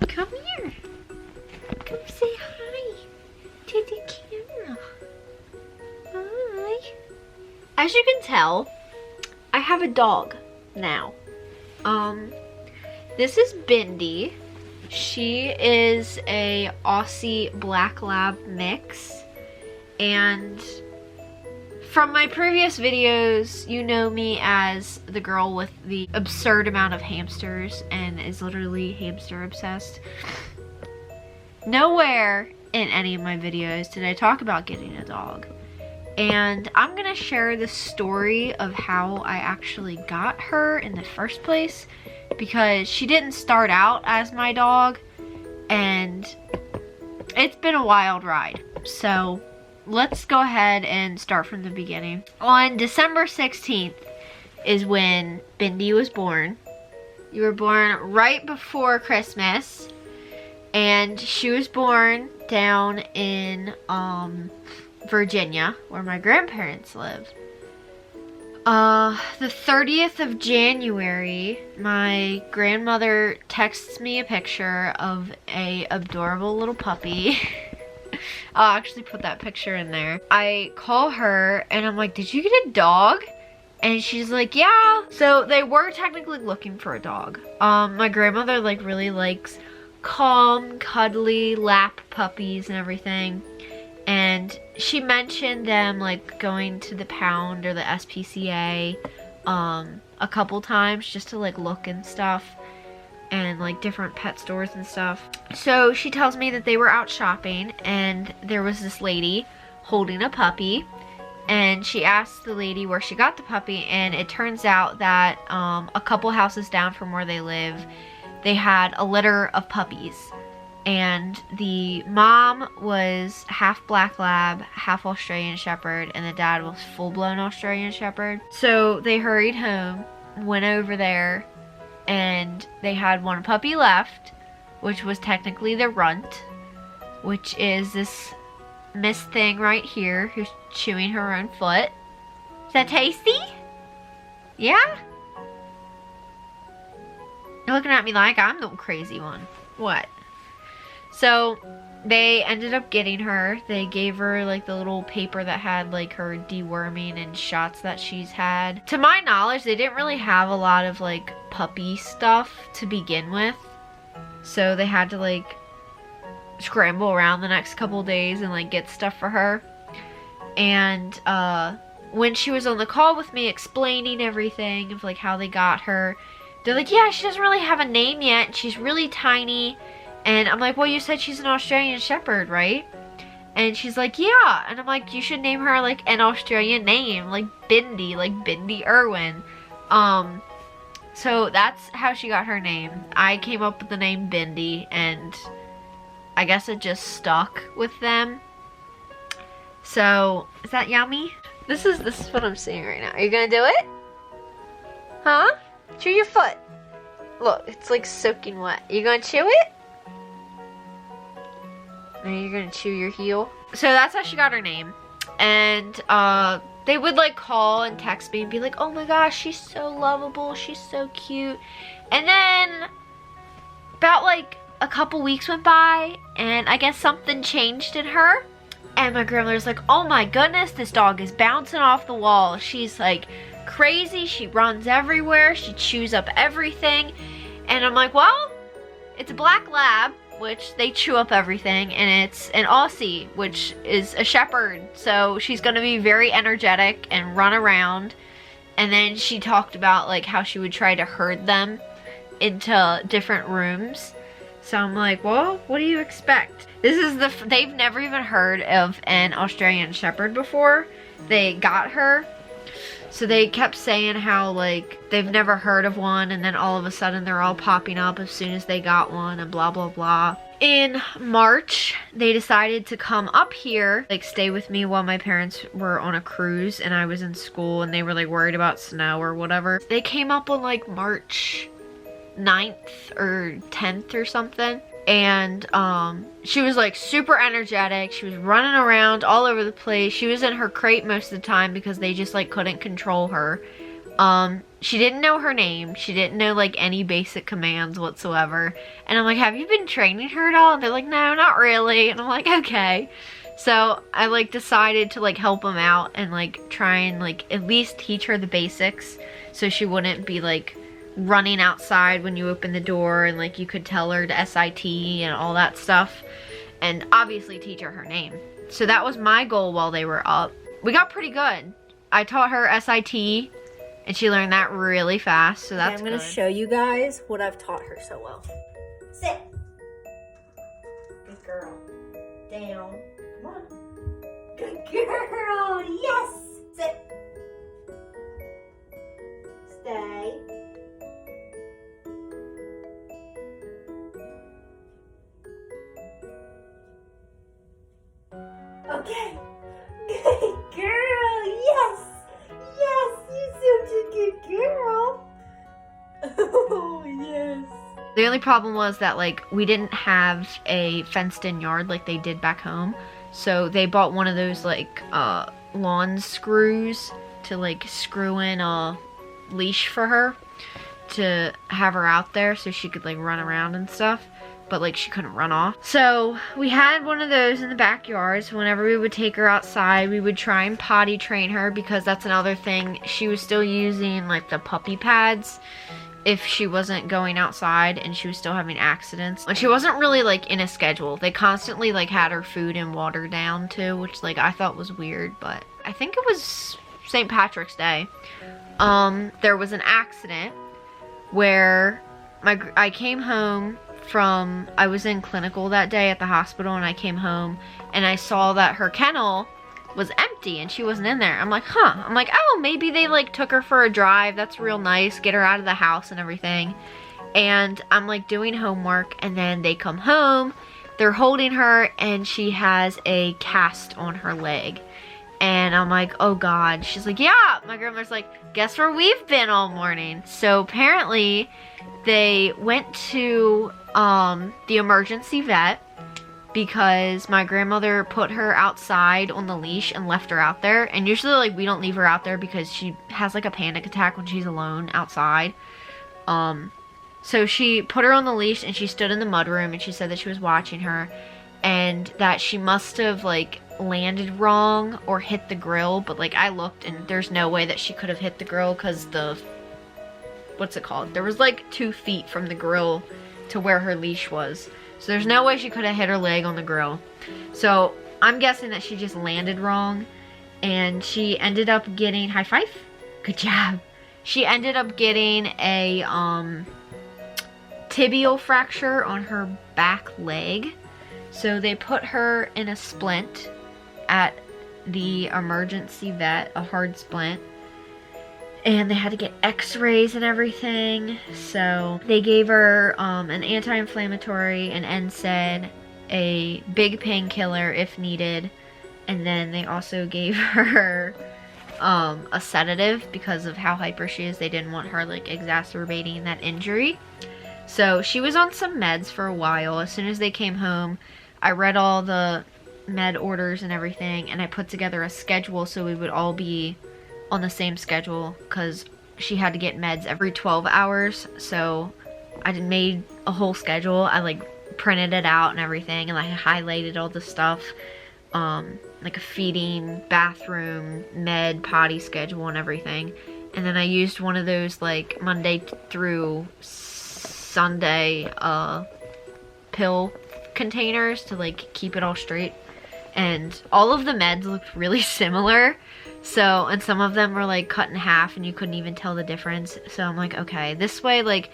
Come here. Come say hi to the camera. Hi. As you can tell, I have a dog now. This is Bindi. She is a Aussie Black Lab mix, and from my previous videos, you know me as the girl with the absurd amount of hamsters and is literally hamster obsessed. Nowhere in any of my videos did I talk about getting a dog. And I'm gonna share the story of how I actually got her in the first place, because she didn't start out as my dog and it's been a wild ride. So let's go ahead and start from the beginning. On December 16th is when Bindi was born. You were born right before Christmas, and she was born down in Virginia, where my grandparents live. The 30th of January, my grandmother texts me a picture of a adorable little puppy. I'll actually put that picture in there. I call her and I'm like, did you get a dog? And she's like, yeah. So they were technically looking for a dog. My grandmother like really likes calm, cuddly lap puppies and everything. And she mentioned them like going to the Pound or the SPCA a couple times just to like look and stuff, and like different pet stores and stuff. So she tells me that they were out shopping and there was this lady holding a puppy, and she asked the lady where she got the puppy, and it turns out that a couple houses down from where they live, they had a litter of puppies. And the mom was half Black Lab, half Australian Shepherd, and the dad was full-blown Australian Shepherd. So they hurried home, went over there, and they had one puppy left, which was technically the runt, which is this Miss thing right here who's chewing her own foot. Is that tasty? Yeah? You're looking at me like I'm the crazy one. What? So they ended up getting her. They gave her like the little paper that had like her deworming and shots that she's had. To my knowledge, they didn't really have a lot of like puppy stuff to begin with. So they had to like scramble around the next couple days and like get stuff for her. And when she was on the call with me explaining everything of like how they got her, they're like, yeah, she doesn't really have a name yet. She's really tiny. And I'm like, well, you said she's an Australian Shepherd, right? And she's like, yeah. And I'm like, you should name her like an Australian name, like Bindi Irwin. So that's how she got her name. I came up with the name Bindi, and I guess it just stuck with them. So, is that yummy? This is what I'm seeing right now. Are you gonna do it? Huh? Chew your foot. Look, it's like soaking wet. You gonna chew it? And you're gonna chew your heel. So that's how she got her name. And they would like call and text me and be like, oh my gosh, she's so lovable, she's so cute. And then about like a couple weeks went by, and I guess something changed in her. And my grandmother's like, oh my goodness, this dog is bouncing off the wall. She's like crazy, she runs everywhere, she chews up everything. And I'm like, well, it's a Black Lab, which they chew up everything, and it's an Aussie, which is a shepherd, so she's gonna be very energetic and run around. And then she talked about like how she would try to herd them into different rooms. So I'm like, well, what do you expect? This is they've never even heard of an Australian Shepherd before they got her. So they kept saying how like they've never heard of one, and then all of a sudden they're all popping up as soon as they got one, and blah blah blah. In March, they decided to come up here, like stay with me while my parents were on a cruise and I was in school, and they were like worried about snow or whatever. They came up on like March 9th or 10th or something. And she was like super energetic. She was running around all over the place. She was in her crate most of the time because they just like couldn't control her. She didn't know her name. She didn't know like any basic commands whatsoever. And I'm like, have you been training her at all? And they're like, no, not really. And I'm like, okay. So I like decided to like help them out and like try and like at least teach her the basics so she wouldn't be like running outside when you open the door, and like you could tell her the SIT and all that stuff, and obviously teach her name. So that was my goal while they were up. We got pretty good. I taught her SIT and she learned that really fast, so that's good. I'm gonna show you guys what I've taught her so well. Sit. Good girl. Down. Come on. Good girl. Yes. Sit. Stay. Okay. Good girl. Yes. Yes. You're such a good girl. Oh, yes. The only problem was that, like, we didn't have a fenced-in yard like they did back home. So they bought one of those, like, lawn screws to, like, screw in a leash for her to have her out there so she could, like, run around and stuff. But, like, she couldn't run off. So we had one of those in the backyard. So whenever we would take her outside, we would try and potty train her, because that's another thing. She was still using, like, the puppy pads if she wasn't going outside, and she was still having accidents. And she wasn't really, like, in a schedule. They constantly, like, had her food and water down, too, which, like, I thought was weird. But I think it was St. Patrick's Day. There was an accident where I came home from, I was in clinical that day at the hospital, and I came home and I saw that her kennel was empty and she wasn't in there. I'm like, huh. I'm like, oh, maybe they like took her for a drive. That's real nice. Get her out of the house and everything. And I'm like doing homework, and then they come home, they're holding her, and she has a cast on her leg. And I'm like, oh God. She's like, yeah. My grandmother's like, guess where we've been all morning? So apparently they went to the emergency vet, because my grandmother put her outside on the leash and left her out there. And usually, like, we don't leave her out there because she has like a panic attack when she's alone outside. So she put her on the leash and she stood in the mudroom, and she said that she was watching her and that she must have like landed wrong or hit the grill. But like, I looked and there's no way that she could have hit the grill, because what's it called? There was like 2 feet from the grill to where her leash was. So there's no way she could have hit her leg on the grill. So I'm guessing that she just landed wrong, and she ended up getting, high five? Good job. She ended up getting a tibial fracture on her back leg. So they put her in a splint at the emergency vet, a hard splint. And they had to get x-rays and everything. So they gave her an anti-inflammatory, an NSAID, a big painkiller if needed. And then they also gave her a sedative because of how hyper she is. They didn't want her like exacerbating that injury. So she was on some meds for a while. As soon as they came home, I read all the med orders and everything, and I put together a schedule so we would all be on the same schedule, because she had to get meds every 12 hours. So I made a whole schedule. I like printed it out and everything, and I highlighted all the stuff, like a feeding, bathroom, med, potty schedule and everything. And then I used one of those like Monday through Sunday pill containers to like keep it all straight. And all of the meds looked really similar. So, and some of them were like cut in half and you couldn't even tell the difference. So I'm like, okay, this way, like,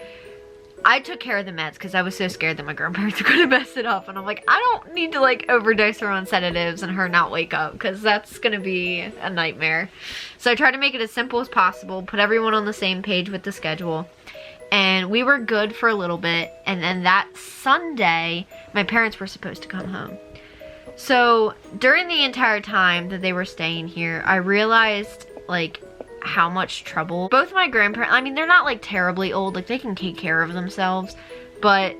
I took care of the meds because I was so scared that my grandparents were gonna mess it up. And I'm like, I don't need to like overdose her on sedatives and her not wake up, because that's gonna be a nightmare. So I tried to make it as simple as possible, put everyone on the same page with the schedule. And we were good for a little bit. And then that Sunday, my parents were supposed to come home. So during the entire time that they were staying here, I realized like how much trouble both my grandparents, I mean, they're not like terribly old, like they can take care of themselves, but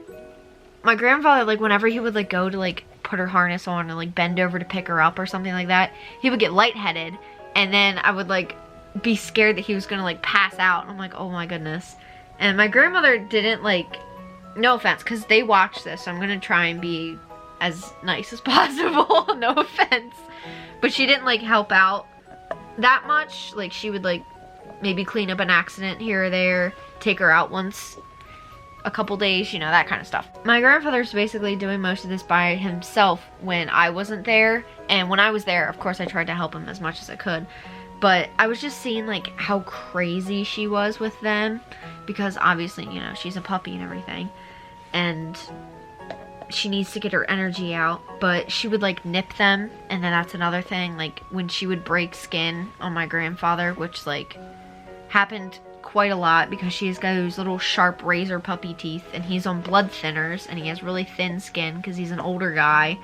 my grandfather, like whenever he would like go to like put her harness on or like bend over to pick her up or something like that, he would get lightheaded, and then I would like be scared that he was gonna like pass out. And I'm like, oh my goodness. And my grandmother didn't like, no offense, because they watch this, so I'm gonna try and be as nice as possible. No offense. But she didn't like help out that much. Like she would like maybe clean up an accident here or there, take her out once a couple days, you know, that kind of stuff. My grandfather's basically doing most of this by himself when I wasn't there. And when I was there, of course, I tried to help him as much as I could. But I was just seeing like how crazy she was with them, because obviously, you know, she's a puppy and everything. And she needs to get her energy out, but she would like nip them. And then that's another thing, like when she would break skin on my grandfather, which like happened quite a lot because she's got those little sharp razor puppy teeth, and he's on blood thinners and he has really thin skin because he's an older guy.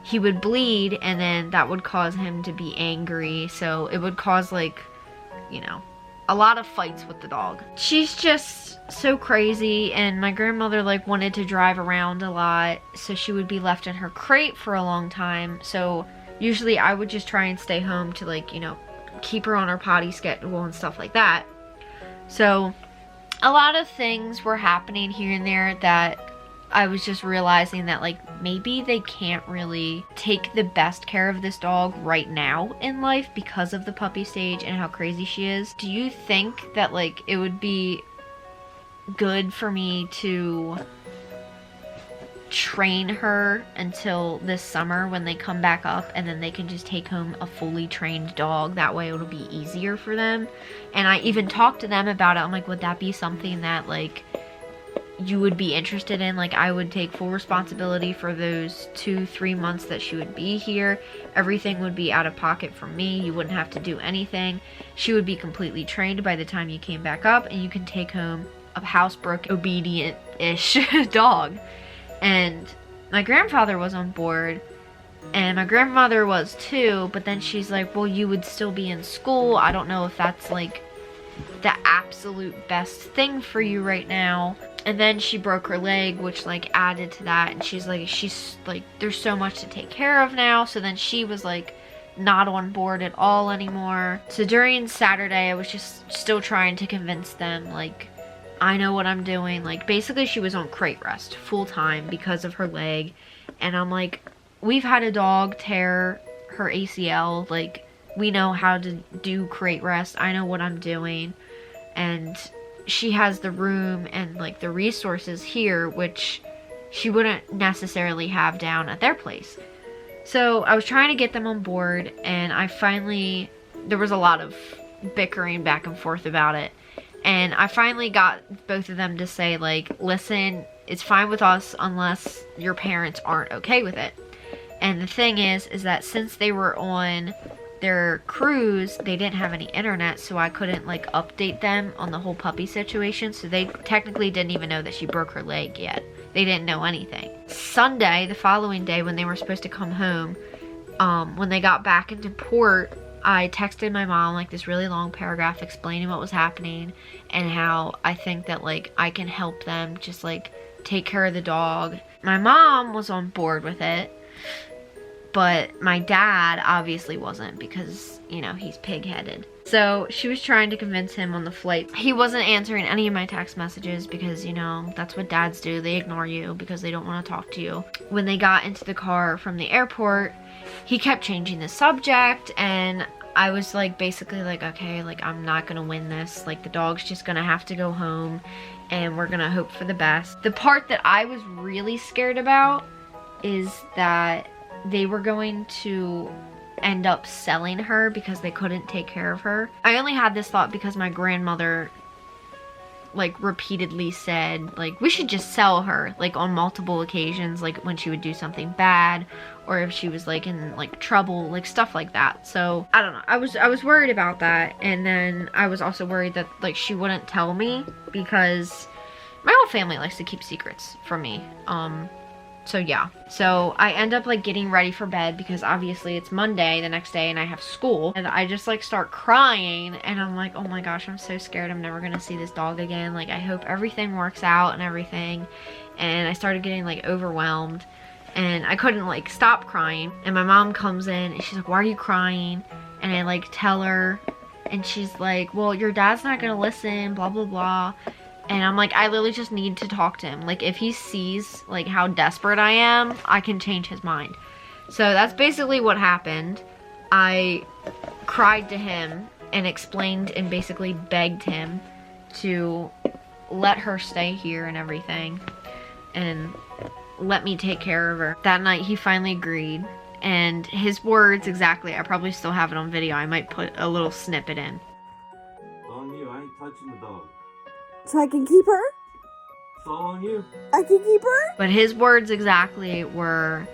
He would bleed, and then that would cause him to be angry, so it would cause like, you know, a lot of fights with the dog. She's just so crazy, and my grandmother like wanted to drive around a lot, so she would be left in her crate for a long time. So usually I would just try and stay home to like, you know, keep her on her potty schedule and stuff like that. So a lot of things were happening here and there that I was just realizing that like maybe they can't really take the best care of this dog right now in life because of the puppy stage and how crazy she is. Do you think that like it would be good for me to train her until this summer when they come back up, and then they can just take home a fully trained dog? That way it'll be easier for them. And I even talked to them about it. I'm like, would that be something that like you would be interested in? Like I would take full responsibility for those 2-3 months that she would be here. Everything would be out of pocket from me. You wouldn't have to do anything. She would be completely trained by the time you came back up, and you can take home a housebrook, obedient-ish dog. And my grandfather was on board, and my grandmother was too, but then she's like, well, you would still be in school. I don't know if that's like the absolute best thing for you right now. And then she broke her leg, which like added to that, and she's like there's so much to take care of now. So then she was like not on board at all anymore. So during Saturday I was just still trying to convince them like I know what I'm doing. Like basically she was on crate rest full time because of her leg, and I'm like, we've had a dog tear her ACL, like we know how to do crate rest. I know what I'm doing. And she has the room and like the resources here, which she wouldn't necessarily have down at their place. So I was trying to get them on board, and there was a lot of bickering back and forth about it. And I finally got both of them to say like, listen, it's fine with us unless your parents aren't okay with it. And the thing is that since they were on their cruise, they didn't have any internet, so I couldn't like update them on the whole puppy situation. So they technically didn't even know that she broke her leg yet. They didn't know anything. Sunday, the following day, when they were supposed to come home, when they got back into port, I texted my mom like this really long paragraph explaining what was happening and how I think that like I can help them just like take care of the dog. My mom was on board with it, but my dad obviously wasn't, because, you know, he's pig-headed. So she was trying to convince him on the flight. He wasn't answering any of my text messages because, you know, that's what dads do. They ignore you because they don't want to talk to you. When they got into the car from the airport, he kept changing the subject, and I was like basically like, okay, like I'm not gonna win this. Like the dog's just gonna have to go home, and we're gonna hope for the best. The part that I was really scared about is that they were going to end up selling her because they couldn't take care of her. I only had this thought because my grandmother like repeatedly said like we should just sell her, like on multiple occasions, like when she would do something bad or if she was like in like trouble, like stuff like that. So I don't know, I was worried about that. And then I was also worried that like she wouldn't tell me, because my whole family likes to keep secrets from me. So yeah, so I end up like getting ready for bed because obviously it's Monday the next day and I have school, and I just like start crying, and I'm like, oh my gosh, I'm so scared I'm never gonna see this dog again. Like I hope everything works out and everything. And I started getting like overwhelmed, and I couldn't like stop crying. And my mom comes in and she's like, why are you crying? And I like tell her, And she's like, well, your dad's not gonna listen, blah, blah, blah. And I'm like, I literally just need to talk to him. Like, if he sees, like, how desperate I am, I can change his mind. So that's basically what happened. I cried to him and explained and basically begged him to let her stay here and everything. And let me take care of her. That night, he finally agreed. And his words exactly, I probably still have it on video. I might put a little snippet in. On you, I ain't touching the dog. So I can keep her? It's all on you. I can keep her? But his words exactly were,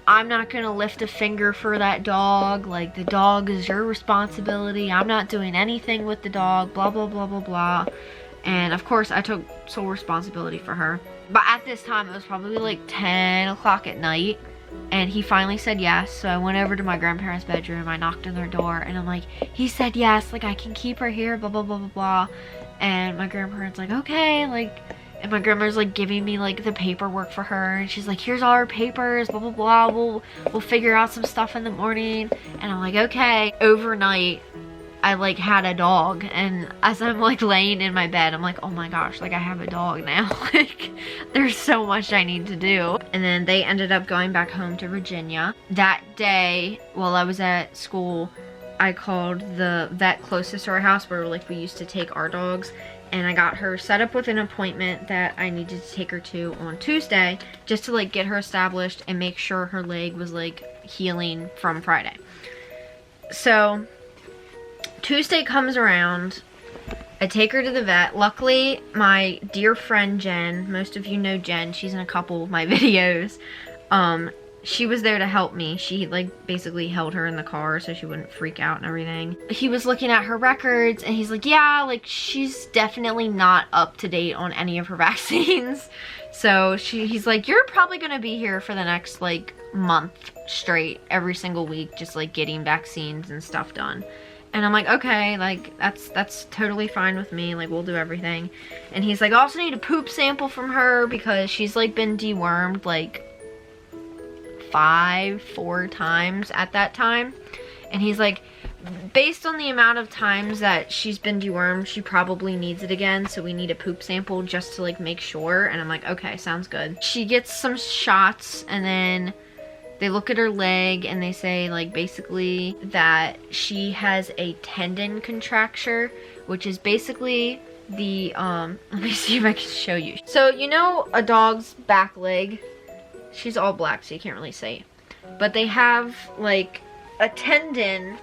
I'm not gonna lift a finger for that dog. Like, the dog is your responsibility. I'm not doing anything with the dog, blah, blah, blah, blah, blah. And of course, I took sole responsibility for her. But at this time, it was probably like 10 o'clock at night. And he finally said yes. So I went over to my grandparents' bedroom. I knocked on their door. And I'm like, he said yes. Like, I can keep her here, blah, blah, blah, blah, blah. And my grandparents like, okay. Like, and my grandma's like giving me like the paperwork for her. And she's like, here's all her papers, blah, blah, blah. We'll figure out some stuff in the morning. And I'm like, okay. Overnight, I like had a dog, and as I'm like laying in my bed, I'm like, oh my gosh, like I have a dog now. Like, there's so much I need to do. And then they ended up going back home to Virginia. That day, while I was at school, I called the vet closest to our house where like we used to take our dogs, and I got her set up with an appointment that I needed to take her to on Tuesday, just to like get her established and make sure her leg was like healing from Friday. So Tuesday comes around, I take her to the vet. Luckily, my dear friend Jen, most of you know Jen, she's in a couple of my videos, she was there to help me. She like basically held her in the car so she wouldn't freak out and everything. He was looking at her records and he's like, yeah, like she's definitely not up to date on any of her vaccines. So he's like, you're probably gonna be here for the next like month straight, every single week, just like getting vaccines and stuff done. And I'm like, okay, like, that's totally fine with me. Like, we'll do everything. And he's like, I also need a poop sample from her because she's, like, been dewormed, like, 4 times at that time. And he's like, based on the amount of times that she's been dewormed, she probably needs it again. So we need a poop sample just to, like, make sure. And I'm like, okay, sounds good. She gets some shots and then they look at her leg and they say like basically that she has a tendon contracture, which is basically the, let me see if I can show you. So you know a dog's back leg? She's all black so you can't really see. But they have like a tendon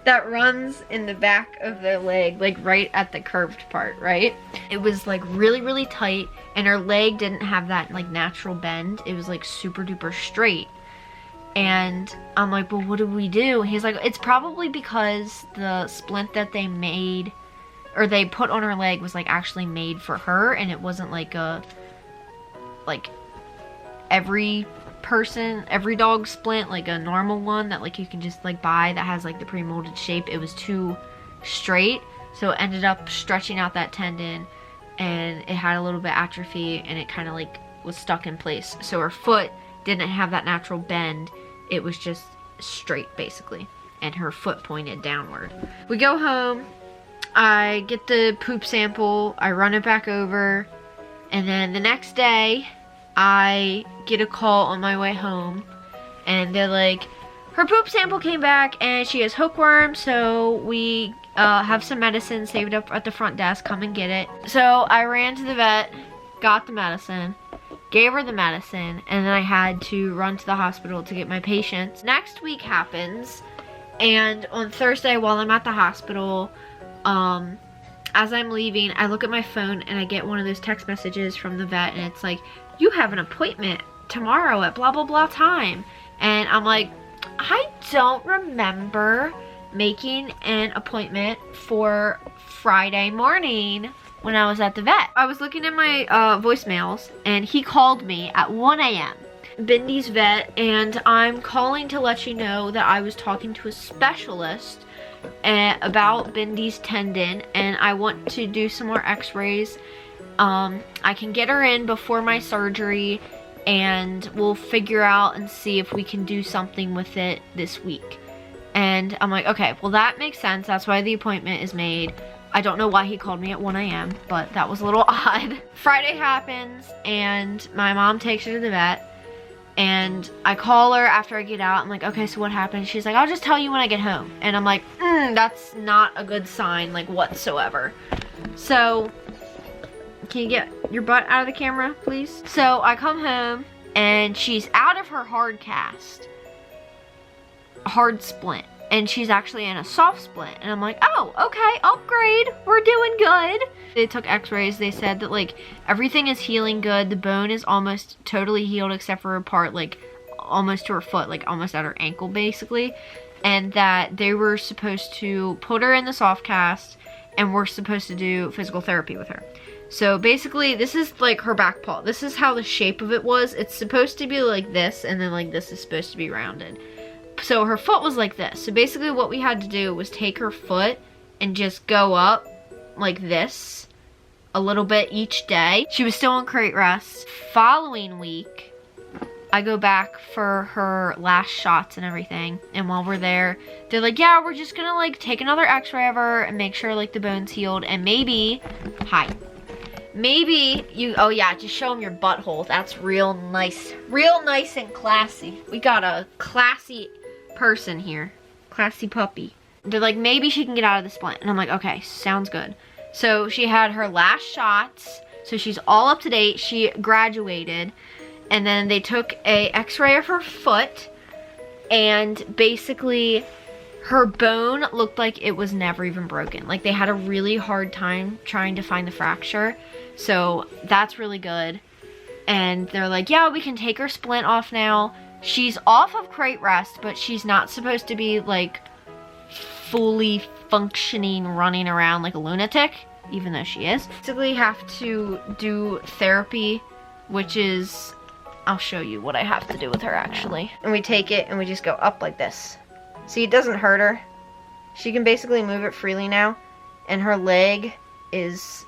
that runs in the back of their leg, like right at the curved part, right? It was like really, really tight, and her leg didn't have that like natural bend. It was like super duper straight. And I'm like, well, what do we do? And he's like, it's probably because the splint that they made, or they put on her leg, was like actually made for her, and it wasn't like a, like every dog splint, like a normal one that like you can just like buy that has like the pre-molded shape. It was too straight, so it ended up stretching out that tendon, and it had a little bit atrophy, and it kind of like was stuck in place. So her foot didn't have that natural bend. It was just straight basically, and her foot pointed downward. We go home, I get the poop sample, I run it back over, and then the next day I get a call on my way home, and they're like, her poop sample came back and she has hookworm, so we have some medicine saved up at the front desk, come and get it. So I ran to the vet, got the medicine, gave her the medicine, and then I had to run to the hospital to get my patients. Next week happens, and on Thursday while I'm at the hospital, as I'm leaving, I look at my phone and I get one of those text messages from the vet, and it's like, you have an appointment tomorrow at blah blah blah time. And I'm like, I don't remember making an appointment for Friday morning when I was at the vet. I was looking at my voicemails, and he called me at 1 a.m. Bindy's vet, and I'm calling to let you know that I was talking to a specialist about Bindy's tendon, and I want to do some more x-rays. I can get her in before my surgery, and we'll figure out and see if we can do something with it this week. And And I'm like, okay, well that makes sense. That's why the appointment is made. I don't know why he called me at 1 a.m., but that was a little odd. Friday happens, and my mom takes her to the vet. And I call her after I get out. I'm like, okay, so what happened? She's like, I'll just tell you when I get home. And I'm like, that's not a good sign, like, whatsoever. So, can you get your butt out of the camera, please? So, I come home, and she's out of her hard cast. Hard splint. And she's actually in a soft splint. And I'm like, oh, okay, upgrade. We're doing good. They took x-rays. They said that, like, everything is healing good. The bone is almost totally healed except for a part, like, almost to her foot, like, almost at her ankle, basically. And that they were supposed to put her in the soft cast and we're supposed to do physical therapy with her. So, basically, this is, like, her back paw. This is how the shape of it was. It's supposed to be like this, and then, like, this is supposed to be rounded. So her foot was like this. So basically what we had to do was take her foot and just go up like this a little bit each day. She was still on crate rest. Following week, I go back for her last shots and everything. And while we're there, they're like, yeah, we're just gonna like take another x-ray of her and make sure like the bone's healed. And maybe, maybe you, oh yeah, just show them your butthole. That's real nice and classy. We got a classy person here. Classy puppy. They're like, maybe she can get out of the splint. And I'm like, okay, sounds good. So she had her last shots. So she's all up to date. She graduated. And then they took a x-ray of her foot. And basically her bone looked like it was never even broken. Like they had a really hard time trying to find the fracture. So that's really good. And they're like, yeah, we can take her splint off now. She's off of crate rest, but she's not supposed to be like fully functioning, running around like a lunatic, even though she is. Basically have to do therapy, which is, I'll show you what I have to do with her actually. And we take it and we just go up like this. See, it doesn't hurt her. She can basically move it freely now. And her leg is,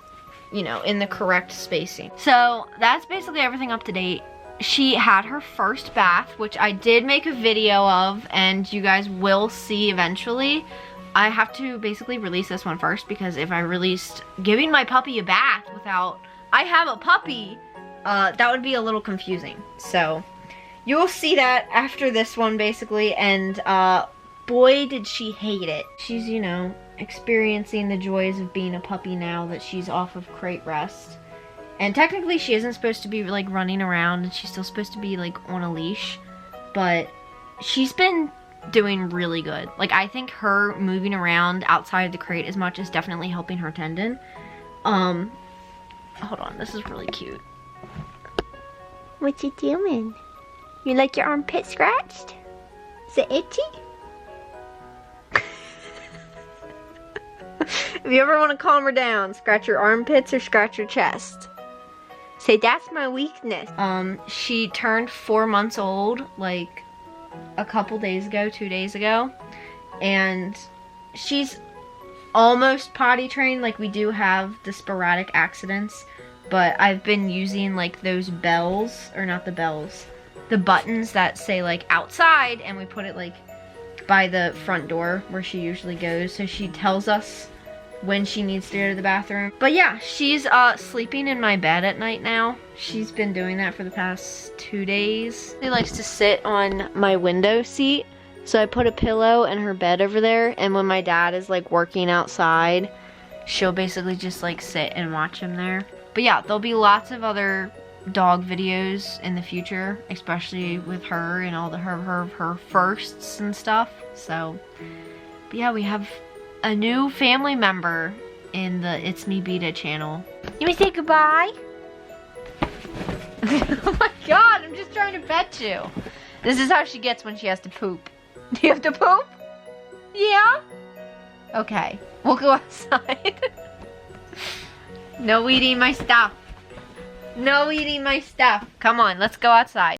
you know, in the correct spacing. So that's basically everything up to date. She had her first bath, which I did make a video of, and you guys will see eventually. I have to basically release this one first, because if I released giving my puppy a bath without I have a puppy, that would be a little confusing. So you will see that after this one, basically, and boy, did she hate it. She's, you know, experiencing the joys of being a puppy now that she's off of crate rest. And technically she isn't supposed to be like running around, and she's still supposed to be like on a leash, but she's been doing really good. Like I think her moving around outside of the crate as much is definitely helping her tendon. Hold on, this is really cute. What you doing? You like your armpit scratched? Is it itchy? If you ever want to calm her down, scratch your armpits or scratch your chest. Say, that's my weakness. She turned 4 months old, like, a couple days ago, 2 days ago. And she's almost potty trained. Like, we do have the sporadic accidents. But I've been using, like, those bells, or not the bells, the buttons that say, like, outside. And we put it, like, by the front door where she usually goes. So she tells us when she needs to go to the bathroom. But yeah, she's sleeping in my bed at night now. She's been doing that for the past 2 days. She likes to sit on my window seat. So I put a pillow in her bed over there, and when my dad is like working outside, she'll basically just like sit and watch him there. But yeah, there'll be lots of other dog videos in the future, especially with her and all the her firsts and stuff. So, but yeah, we have a new family member in the It's Me Beta channel. You want to say goodbye? Oh my god, I'm just trying to pet you. This is how she gets when she has to poop. Do you have to poop? Yeah? Okay, we'll go outside. No eating my stuff. No eating my stuff. Come on, let's go outside.